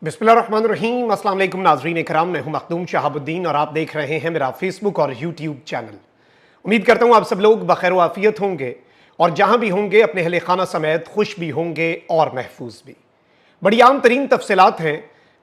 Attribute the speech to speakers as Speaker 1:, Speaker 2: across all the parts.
Speaker 1: बिस्मिल्लाहिर्रहमानिर्रहीम। अस्सलाम वालेकुम नाज़रीन इकराम, मैं हूं मखदूम शहाबुद्दीन और आप देख रहे हैं मेरा फेसबुक और यूट्यूब चैनल। उम्मीद करता हूं आप सब लोग बखैर व आफियत होंगे और जहां भी होंगे अपने अहले खाना समेत खुश भी होंगे और महफूज भी। बड़ी आम तरीन तफसीलात हैं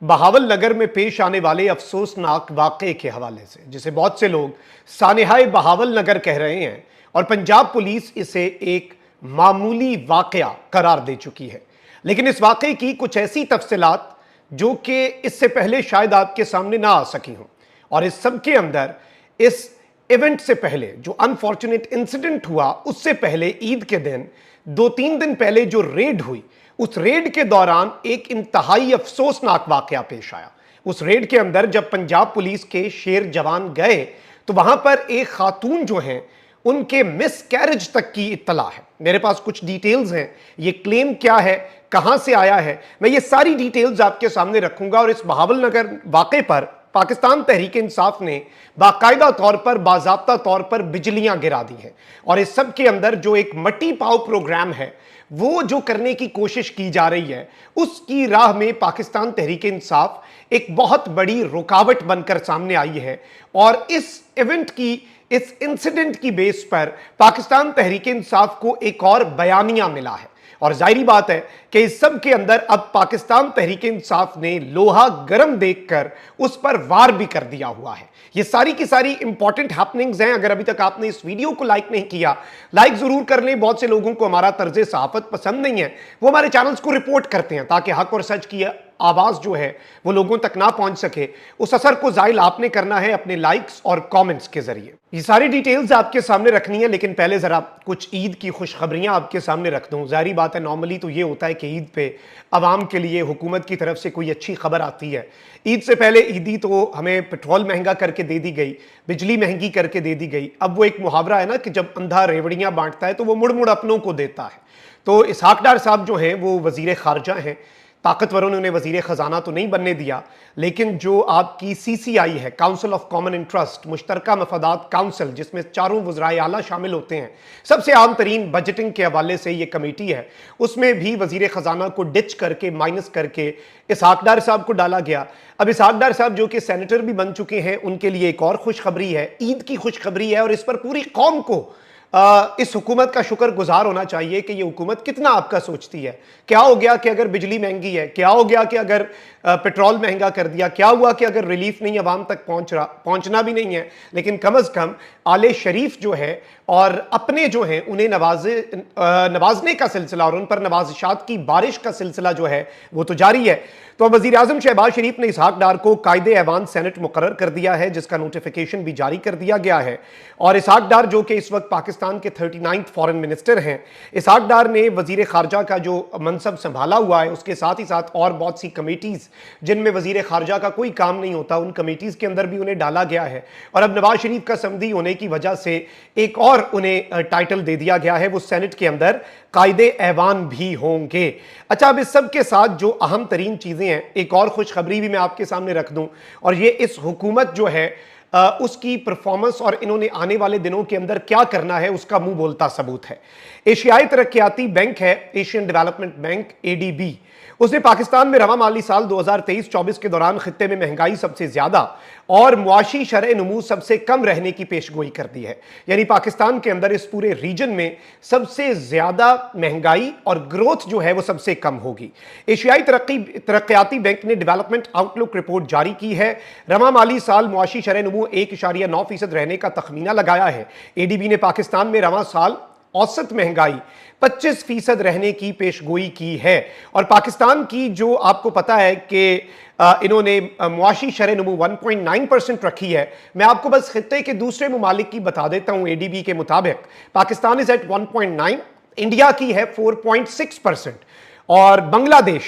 Speaker 1: बहावल नगर में पेश आने वाले अफसोसनाक वाक़े के हवाले से, जिसे बहुत से लोग सानेहाए बहावल नगर कह रहे हैं और पंजाब पुलिस इसे एक मामूली वाक़या करार दे चुकी है। लेकिन इस वाक़े की कुछ ऐसी तफसीलात जो कि इससे पहले शायद आपके सामने ना आ सकी हों, और इस सब के अंदर इस इवेंट से पहले जो अनफॉर्चुनेट इंसिडेंट हुआ, उससे पहले ईद के दिन 2-3 दिन पहले जो रेड हुई, उस रेड के दौरान एक इंतहाई अफसोसनाक वाकया पेश आया। उस रेड के अंदर जब पंजाब पुलिस के शेर जवान गए तो वहां पर एक खातून जो हैं उनके मिस कैरेज तक की इत्तला है। मेरे पास कुछ डिटेल्स हैं, ये क्लेम क्या है, कहां से आया है, मैं ये सारी डिटेल्स आपके सामने रखूंगा। और इस बहावल नगर वाक़े पर पाकिस्तान तहरीक इंसाफ ने बाकायदा तौर पर, बाज़ाब्ता तौर पर बिजलियां गिरा दी हैं। और इस सब के अंदर जो एक मट्टी पाव प्रोग्राम है, वो जो करने की कोशिश की जा रही है, उसकी राह में पाकिस्तान तहरीक इंसाफ एक बहुत बड़ी रुकावट बनकर सामने आई है। और इस इवेंट की, इस इंसिडेंट की बेस पर पाकिस्तान तहरीक इंसाफ को एक और बयानिया मिला है। और जाहिर बात है कि इस सब के अंदर अब पाकिस्तान तहरीक इंसाफ ने लोहा गर्म देखकर उस पर वार भी कर दिया हुआ है। ये सारी की सारी इंपॉर्टेंट हैपनिंग्स हैं। अगर अभी तक आपने इस वीडियो को लाइक नहीं किया, लाइक जरूर कर लें। बहुत से लोगों को हमारा तर्ज सहाफत पसंद नहीं है, वो हमारे चैनल्स को रिपोर्ट करते हैं ताकि हक और सच की आवाज जो है वो लोगों तक ना पहुंच सके। उस असर को जाहिल आपने करना है अपने लाइक्स और कमेंट्स के जरिए। ये सारी डिटेल्स आपके सामने रखनी है, लेकिन पहले जरा कुछ ईद की खुशखबरियां आपके सामने रख दूं। जाहिर बात है, नॉर्मली तो ये होता है कि ईद पे अवाम के लिए हुकूमत की तरफ से कोई अच्छी खबर आती है। ईद से पहले ईदी तो हमें पेट्रोल महंगा करके दे दी गई, बिजली महंगी करके दे दी गई। अब वो एक मुहावरा है ना कि जब अंधा रेवड़ियां बांटता है तो वो मुड़ मुड़ अपनों को देता है। तो इसहाक डार साहब जो हैं वो वजीर खारजा हैं। ताकतवरों ने उन्हें वजीर खजाना तो नहीं बनने दिया, लेकिन जो आपकी CCI है, काउंसिल ऑफ कॉमन इंटरेस्ट, मुश्तरका मफादात काउंसिल, जिसमें चारों वज़राए आला शामिल होते हैं, सबसे आम तरीन बजटिंग के हवाले से ये कमेटी है, उसमें भी वजीर खजाना को डिच करके, माइनस करके इसहाक डार साहब को डाला गया। अब इसहाक डार साहब जो कि सेनेटर भी बन चुके हैं, उनके लिए एक और खुशखबरी है, ईद की खुशखबरी है। और इस पर पूरी कौम को इस हुकूमत का शुक्रगुजार होना चाहिए कि ये हुकूमत कितना आपका सोचती है। क्या हो गया कि अगर बिजली महंगी है, क्या हो गया कि अगर पेट्रोल महंगा कर दिया, क्या हुआ कि अगर रिलीफ नहीं अवाम तक पहुंचना भी नहीं है, लेकिन कम अज कम आले शरीफ जो है और अपने जो हैं उन्हें नवाजने का सिलसिला और उन पर नवाजिशात की बारिश का सिलसिला जो है वो तो जारी है। तो अब वज़ीर आज़म शहबाज शरीफ ने इसहाक डार को कायदे ऐवान सेनेट मुकर्रर कर दिया है, जिसका नोटिफिकेशन भी जारी कर दिया गया है। और इसहाक डार जो कि इस वक्त पाकिस्तान के 39th फॉरेन मिनिस्टर हैं, इसहाक डार ने वजीर खारजा का जो मनसब संभाला हुआ है, उसके साथ ही साथ और बहुत सी कमेटीज जिनमें वजीर खारजा का कोई काम नहीं होता, उन कमेटीज के अंदर भी उन्हें डाला गया है। और अब नवाज शरीफ का समधी होने की वजह से एक और उन्हें टाइटल दे दिया गया है, वो सेनेट के अंदर कायदे ऐवान भी होंगे। अच्छा, अब इस सब के साथ जो अहम तरीन चीजें हैं, एक और खुशखबरी भी मैं आपके सामने रख दूं, और ये इस हुकूमत जो है उसकी परफॉर्मेंस और इन्होंने आने वाले दिनों के अंदर क्या करना है उसका मुंह बोलता सबूत है। एशियाई तरक्याती बैंक है, एशियन डेवलपमेंट बैंक, ADB, उसने पाकिस्तान में रवा माली साल 2023-24 के दौरान खित्ते में महंगाई सबसे ज्यादा और मुआशी शरह नमू सबसे कम रहने की पेशगोई कर दी है। यानी पाकिस्तान के अंदर इस पूरे रीजन में सबसे ज्यादा महंगाई और ग्रोथ जो है वो सबसे कम होगी। एशियाई तरक्याती बैंक ने डेवलपमेंट आउटलुक रिपोर्ट जारी की है। रवा माली साल मुआशी शरह नमू 1.9% रहने का तखमीना लगाया है। ADB ने पाकिस्तान में रवा साल औसत महंगाई 25% रहने की पेशगोई की है। और पाकिस्तान की जो आपको पता है कि इन्होंने मुआशी शरह नमू 1.9% रखी है। मैं आपको बस खित्ते के दूसरे ममालिक की बता देता हूं। ADB के मुताबिक पाकिस्तान इज एट 1.9, इंडिया की है 4.6%, और बांग्लादेश,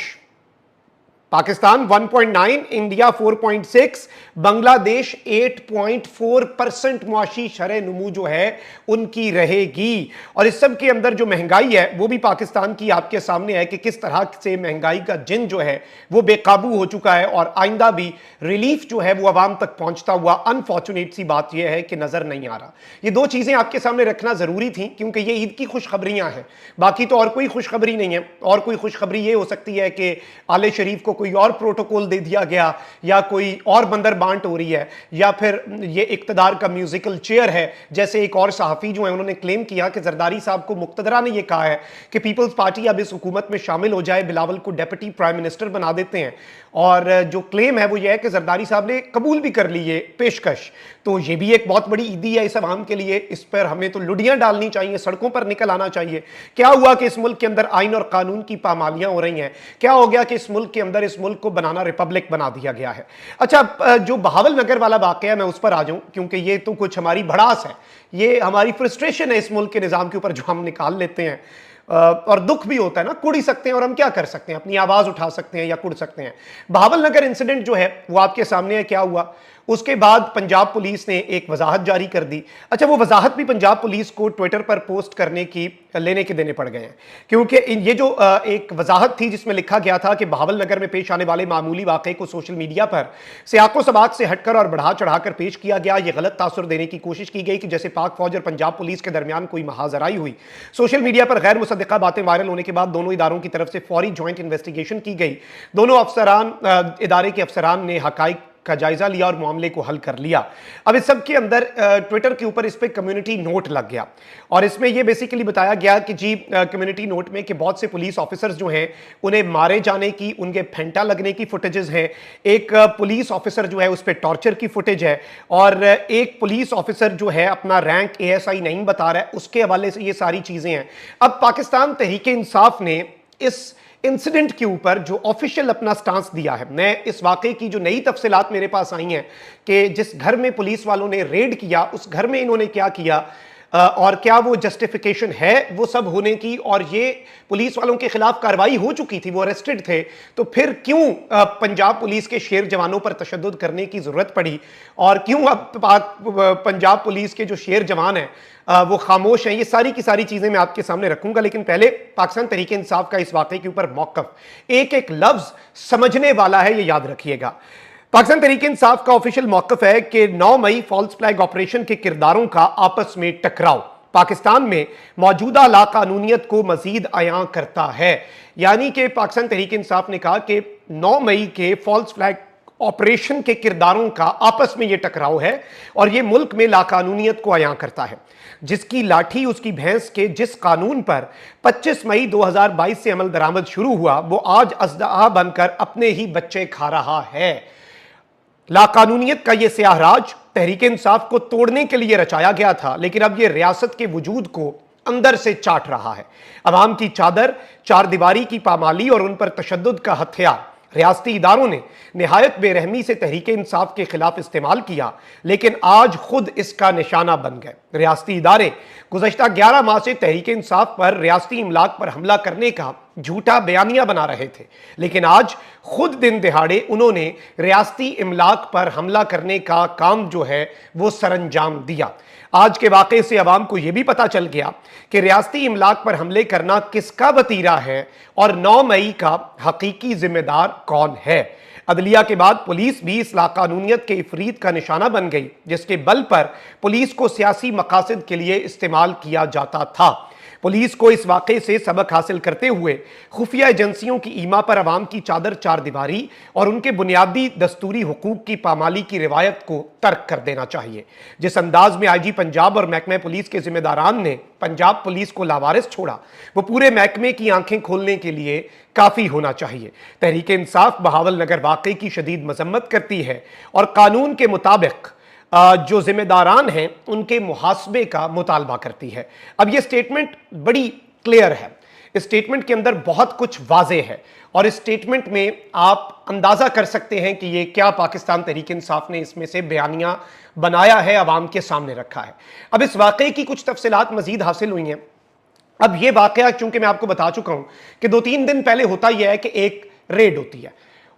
Speaker 1: पाकिस्तान 1.9, इंडिया 4.6, बांग्लादेश 8.4% मुआशी शरह नमू जो है उनकी रहेगी। और इस सब के अंदर जो महंगाई है वो भी पाकिस्तान की आपके सामने है कि किस तरह से महंगाई का जिन जो है वो बेकाबू हो चुका है, और आइंदा भी रिलीफ जो है वो आवाम तक पहुंचता हुआ अनफॉर्चुनेट सी बात यह है कि नजर नहीं आ रहा। ये दो चीजें आपके सामने रखना जरूरी थी, क्योंकि ये ईद की खुशखबरियां हैं, बाकी तो और कोई खुशखबरी नहीं है। और कोई खुशखबरी ये हो सकती है कि आले शरीफ को कोई और प्रोटोकॉल दे दिया गया, या कोई और बंदर बांट हो रही है, या फिर ये इक्तदार का म्यूजिकल चेयर है। जैसे एक और सहाफ़ी जो है उन्होंने क्लेम किया कि जरदारी साहब को मुक्तदरा ने यह कहा है कि पीपल्स पार्टी अब इस हुकूमत में शामिल हो जाए, बिलावल को डेप्यूटी प्राइम मिनिस्टर बना देते हैं। और जो क्लेम है वो ये है कि जरदारी साहब ने कबूल भी कर ली ये पेशकश। तो ये भी एक बहुत बड़ी ईदी है इस अवाम के लिए। इस पर हमें तो लुडियां डालनी चाहिए, सड़कों पर निकल आना चाहिए। क्या हुआ कि इस मुल्क के अंदर आइन और कानून की पामालियां हो रही हैं? क्या हो गया कि इस मुल्क के अंदर इस मुल्क को बनाना रिपब्लिक बना दिया गया है? अच्छा, जो बहावल नगर वाला वाकया है मैं उस पर आ जाऊं, क्योंकि ये तो कुछ हमारी भड़ास है, ये हमारी फ्रस्ट्रेशन है इस मुल्क के निजाम के ऊपर जो हम निकाल लेते हैं। और दुख भी होता है ना, कुड़ ही सकते हैं और हम क्या कर सकते हैं, अपनी आवाज उठा सकते हैं या कुड़ सकते हैं। बहावल नगर इंसिडेंट जो है वो आपके सामने है। क्या हुआ उसके बाद पंजाब पुलिस ने एक वजाहत जारी कर दी। अच्छा, वो वजाहत भी पंजाब पुलिस को ट्विटर पर पोस्ट करने की लेने के देने पड़ गए हैं, क्योंकि ये जो एक वजाहत थी जिसमें लिखा गया था कि बहावल नगर में पेश आने वाले मामूली वाक़े को सोशल मीडिया पर सियाको सबाक से हटकर और बढ़ा चढ़ाकर पेश किया गया। ये गलत तासुर देने की कोशिश की गई कि जैसे पाक फौज और पंजाब पुलिस के दरमियान कोई महाजराई हुई। सोशल मीडिया पर गैर मुसद्दिका बातें वायरल होने के बाद दोनों इदारों की तरफ से फौरी ज्वाइंट इन्वेस्टिगेशन की गई। दोनों इदारे के अफसरान ने हकाइक का जायजा लिया और मामले को हल कर लिया। अब इस सब के अंदर ट्विटर के ऊपर इस पे कम्युनिटी नोट लग गया, और इसमें यह बेसिकली बताया गया कि जी कम्युनिटी नोट में कि बहुत से पुलिस ऑफिसर्स जो हैं उन्हें मारे जाने की, उनके फेंटा लगने की फुटेजेस हैं। एक पुलिस ऑफिसर जो है उस पर टॉर्चर की फुटेज है, और एक पुलिस ऑफिसर जो है अपना रैंक ASI नहीं बता रहा है, उसके हवाले से ये सारी चीजें हैं। अब पाकिस्तान तहरीक इंसाफ ने इस इंसिडेंट के ऊपर जो ऑफिशियल अपना स्टांस दिया है, मैं इस वाकई की जो नई तफसीलात मेरे पास आई हैं कि जिस घर में पुलिस वालों ने रेड किया उस घर में इन्होंने क्या किया और क्या वो जस्टिफिकेशन है वो सब होने की, और ये पुलिस वालों के खिलाफ कार्रवाई हो चुकी थी, वो अरेस्टेड थे, तो फिर क्यों पंजाब पुलिस के शेर जवानों पर तशद्दुद करने की जरूरत पड़ी, और क्यों अब पंजाब पुलिस के जो शेर जवान हैं वो खामोश हैं। ये सारी की सारी चीजें मैं आपके सामने रखूंगा, लेकिन पहले पाकिस्तान तहरीक इंसाफ का इस वाकये के ऊपर मौकफ, एक एक लफ्ज समझने वाला है, ये याद रखिएगा। पाकिस्तान तहरीक इंसाफ का ऑफिशियल मौकफ है कि 9 मई फॉल्स फ्लैग ऑपरेशन के किरदारों का आपस में टकराव पाकिस्तान में मौजूदा लाकानूनियत को मजीद अयां करता है। यानी कि पाकिस्तान तहरीक इंसाफ ने कहा कि 9 मई के फॉल्स फ्लैग ऑपरेशन के किरदारों का आपस में यह टकराव है और यह मुल्क में लाकानूनियत को अयां करता है। जिसकी लाठी उसकी भैंस के जिस कानून पर 25 मई 2022 से अमल दरामद शुरू हुआ वो आज अजदहा बनकर अपने ही बच्चे खा रहा है। लाकानूनियत का यह स्याहराज तहरीक इंसाफ को तोड़ने के लिए रचाया गया था, लेकिन अब यह रियासत के वजूद को अंदर से चाट रहा है। अवाम की चादर, चार दीवारी की पामाली और उन पर तशद्दुद का हथियार रियासती इदारों ने निहायत बेरहमी से तहरीक इंसाफ के खिलाफ इस्तेमाल किया, लेकिन आज खुद इसका निशाना बन गए। रियासती इदारे गुज़श्ता 11 माह से तहरीक इंसाफ पर रियासती इमलाक पर हमला करने का झूठा बयानिया बना रहे थे, लेकिन आज खुद दिन दिहाड़े उन्होंने रियासती इमलाक पर हमला करने का काम जो है वो सरंजाम दिया। आज के वाक़े से अवाम को यह भी पता चल गया कि रियासती इमलाक पर हमले करना किसका वतीरा है और 9 मई का हकीकी जिम्मेदार कौन है। अदलिया के बाद पुलिस भी इस लाकानूनियत के इफरीत का निशाना बन गई, जिसके बल पर पुलिस को सियासी मकासद के लिए इस्तेमाल किया जाता था। पुलिस को इस वाक़े से सबक हासिल करते हुए खुफिया एजेंसियों की ईमा पर अवाम की चादर चार दीवारी और उनके बुनियादी दस्तूरी हुकूक की पामाली की रिवायत को तर्क कर देना चाहिए। जिस अंदाज में IG पंजाब और महकमे पुलिस के जिम्मेदारान ने पंजाब पुलिस को लावारिस छोड़ा, वो पूरे महकमे की आंखें खोलने के लिए काफ़ी होना चाहिए। तहरीक इंसाफ बहावल नगर वाक़े की शदीद मजम्मत करती है और कानून के मुताबिक जो जिम्मेदारान हैं उनके मुहासबे का मुतालबा करती है। अब यह स्टेटमेंट बड़ी क्लियर है, इस स्टेटमेंट के अंदर बहुत कुछ वाज़े है और इस स्टेटमेंट में आप अंदाज़ा कर सकते हैं कि ये क्या पाकिस्तान तहरीक इंसाफ ने इसमें से बयानिया बनाया है, अवाम के सामने रखा है। अब इस वाक़े की कुछ तफसीलात मज़ीद हासिल हुई हैं। अब यह वाक़या चूंकि मैं आपको बता चुका हूं कि 2-3 दिन पहले होता यह है कि एक रेड होती है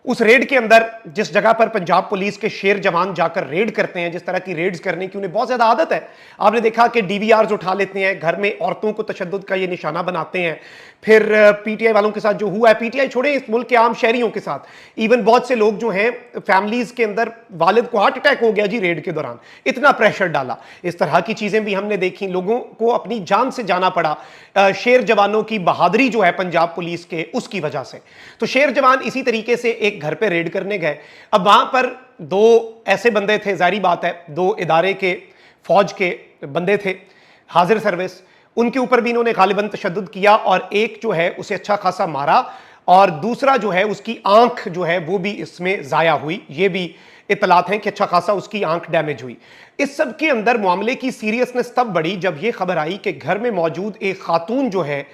Speaker 1: उस रेड के अंदर जिस जगह पर पंजाब पुलिस के शेर जवान जाकर रेड करते हैं, जिस तरह की रेड्स करने की उन्हें बहुत ज्यादा आदत है। आपने देखा कि डीवीआर्स उठा लेते हैं, घर में औरतों को तशद्दुद का ये निशाना बनाते हैं। फिर पीटीआई वालों के साथ जो हुआ है, पीटीआई छोड़े, इस मुल्क के आम शहरियों के साथ, इवन बहुत से लोग जो हैं फैमिलीज के अंदर, वालिद को हार्ट अटैक हो गया जी रेड के दौरान, इतना प्रेशर डाला। इस तरह की चीजें भी हमने देखी, लोगों को अपनी जान से जाना पड़ा शेर जवानों की बहादुरी जो है पंजाब पुलिस के, उसकी वजह से। तो शेर जवान इसी तरीके से एक घर पे रेड करने गए। अब वहां पर दो ऐसे बंदे थे, जाहिर बात है दो इदारे के फौज के बंदे थे, हाजिर सर्विस, उनके ऊपर भी इन्होंने गालिबन तशद्दुद किया और एक जो है उसे अच्छा खासा मारा और दूसरा जो है उसकी आंख जो है वो भी इसमें जाया हुई। ये भी इतलात हैं कि अच्छा खासा उसकी आंख डैमेज हुई। इस सब के अंदर मामले की सीरियसनेस तब बढ़ी जब यह खबर आई कि घर में मौजूद एक खातून जो है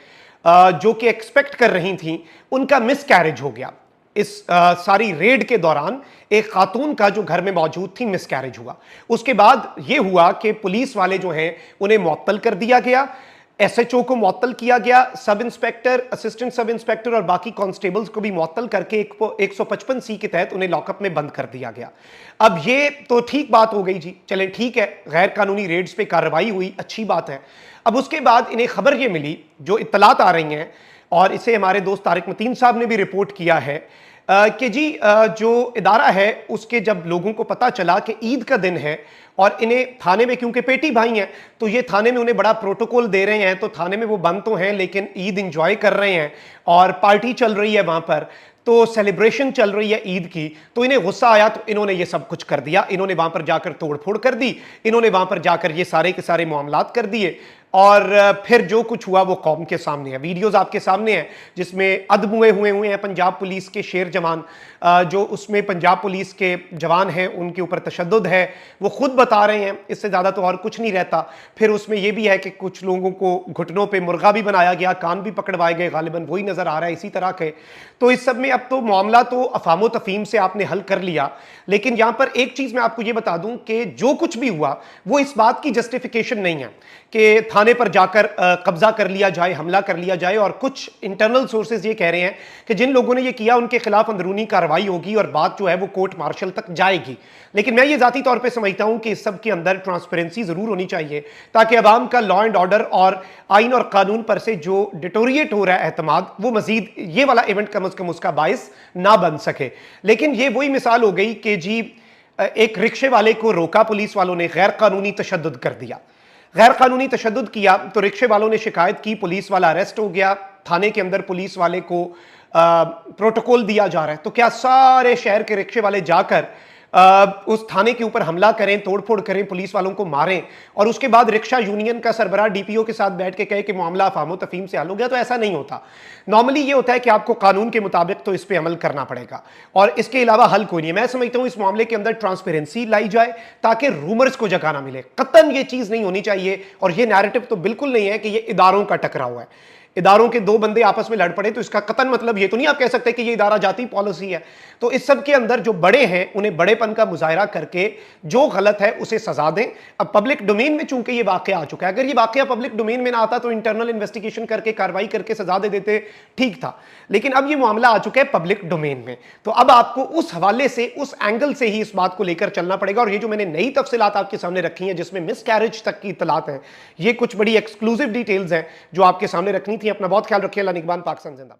Speaker 1: जो कि एक्सपेक्ट कर रही थी, उनका मिस कैरेज हो गया। इस सारी रेड के दौरान एक खातून का जो घर में मौजूद थी मिस कैरेज हुआ। उसके बाद यह हुआ कि पुलिस वाले जो हैं उन्हें मुअत्तल कर दिया गया, एसएचओ को मुअत्तल किया गया, sub inspector, assistant sub inspector और बाकी कांस्टेबल्स को भी मुअत्तल करके 155 सी के तहत उन्हें लॉकअप में बंद कर दिया गया। अब ये तो ठीक बात हो गई जी, चलें ठीक है, गैर कानूनी रेड्स पे कार्रवाई हुई, अच्छी बात है। अब उसके बाद इन्हें खबर ये मिली, जो इत्तलात आ रही हैं और इसे हमारे दोस्त तारिक मतीन साहब ने भी रिपोर्ट किया है कि जी जो इदारा है उसके जब लोगों को पता चला कि ईद का दिन है और इन्हें थाने में, क्योंकि पेटी भाई हैं तो ये थाने में उन्हें बड़ा प्रोटोकॉल दे रहे हैं, तो थाने में वो बंद तो हैं लेकिन ईद इंजॉय कर रहे हैं और पार्टी चल रही है वहां पर, तो सेलिब्रेशन चल रही है ईद की। तो इन्हें गुस्सा आया तो इन्होंने ये सब कुछ कर दिया, इन्होंने वहां पर जाकर तोड़फोड़ कर दी, इन्होंने वहां पर जाकर ये सारे के सारे मामलात कर दिए और फिर जो कुछ हुआ वो कौम के सामने है। वीडियोस आपके सामने हैं जिसमें अधमुए हुए हैं पंजाब पुलिस के शेर जवान, जो उसमें पंजाब पुलिस के जवान हैं उनके ऊपर तशद्दुद है, वो खुद बता रहे हैं, इससे ज़्यादा तो और कुछ नहीं रहता। फिर उसमें यह भी है कि कुछ लोगों को घुटनों पे मुर्गा भी बनाया गया, कान भी पकड़वाए गए, गालिबन वही नज़र आ रहा है इसी तरह के। तो इस सब में अब तो मामला तो अफामो तफहीम से आपने हल कर लिया, लेकिन यहां पर एक चीज़ मैं आपको ये बता दूं कि जो कुछ भी हुआ वो इस बात की जस्टिफिकेशन नहीं है कि थाने पर जाकर कब्जा कर लिया जाए, हमला कर लिया जाए। और कुछ इंटरनल सोर्सेज ये कह रहे हैं कि जिन लोगों ने ये किया उनके खिलाफ अंदरूनी कार्रवाई होगी और बात जो है वो कोर्ट मार्शल तक जाएगी। लेकिन मैं ये जाती तौर पे समझता हूं कि इस सब के अंदर ट्रांसपेरेंसी जरूर होनी चाहिए ताकि अवाम का लॉ एंड ऑर्डर और आइन और कानून पर से जो डिटोरिएट हो रहा है एतमाद, वो मजीद ये वाला इवेंट कम से कम उसका बायस ना बन सके। लेकिन ये वही मिसाल हो गई कि जी एक रिक्शे वाले को रोका पुलिस वालों ने, गैर कानूनी तशद्दुद कर दिया, गैर कानूनी तशद्दुद किया तो रिक्शे वालों ने शिकायत की, पुलिस वाला अरेस्ट हो गया, थाने के अंदर पुलिस वाले को प्रोटोकॉल दिया जा रहा है। तो क्या सारे शहर के रिक्शे वाले जाकर उस थाने के ऊपर हमला करें, तोड़फोड़ करें, पुलिस वालों को मारें और उसके बाद रिक्शा यूनियन का सरबराह डीपीओ के साथ बैठ के कहे कि मामला अफामो तफहीम से हल हो गया? तो ऐसा नहीं होता। नॉर्मली ये होता है कि आपको कानून के मुताबिक तो इस पर अमल करना पड़ेगा और इसके अलावा हल कोई नहीं है। मैं समझता हूं इस मामले के अंदर ट्रांसपेरेंसी लाई जाए ताकि रूमर्स को जगह ना मिले। कतन ये चीज नहीं होनी चाहिए और ये नैरेटिव तो बिल्कुल नहीं है कि ये इदारों का टकराव है, इदारों के दो बंदे आपस में लड़ पड़े तो इसका कतन मतलब ये तो नहीं आप कह सकते कि ये इदारा जाती पॉलिसी है। तो इस सब के अंदर जो बड़े हैं उन्हें बड़ेपन का मुजाहरा करके जो गलत है उसे सजा दें। अब पब्लिक डोमेन में चूंकि ये वाकया आ चुका है, अगर ये वाकया पब्लिक डोमेन में ना आता तो इंटरनल इन्वेस्टिगेशन करके कार्रवाई करके सजा दे देते, ठीक था। लेकिन अब ये मामला आ चुका है पब्लिक डोमेन में, तो अब आपको उस हवाले से, उस एंगल से ही इस बात को लेकर चलना पड़ेगा। और ये जो मैंने नई तफसीलात आपके सामने रखी हैं जिसमें मिस कैरेज तक की इतलात हैं, ये कुछ बड़ी एक्सक्लूसिव डिटेल्स हैं जो आपके सामने रखनी थी। अपना बहुत ख्याल रखिए। अल्लाह निगहबान। पाकिस्तान जिंदाबाद।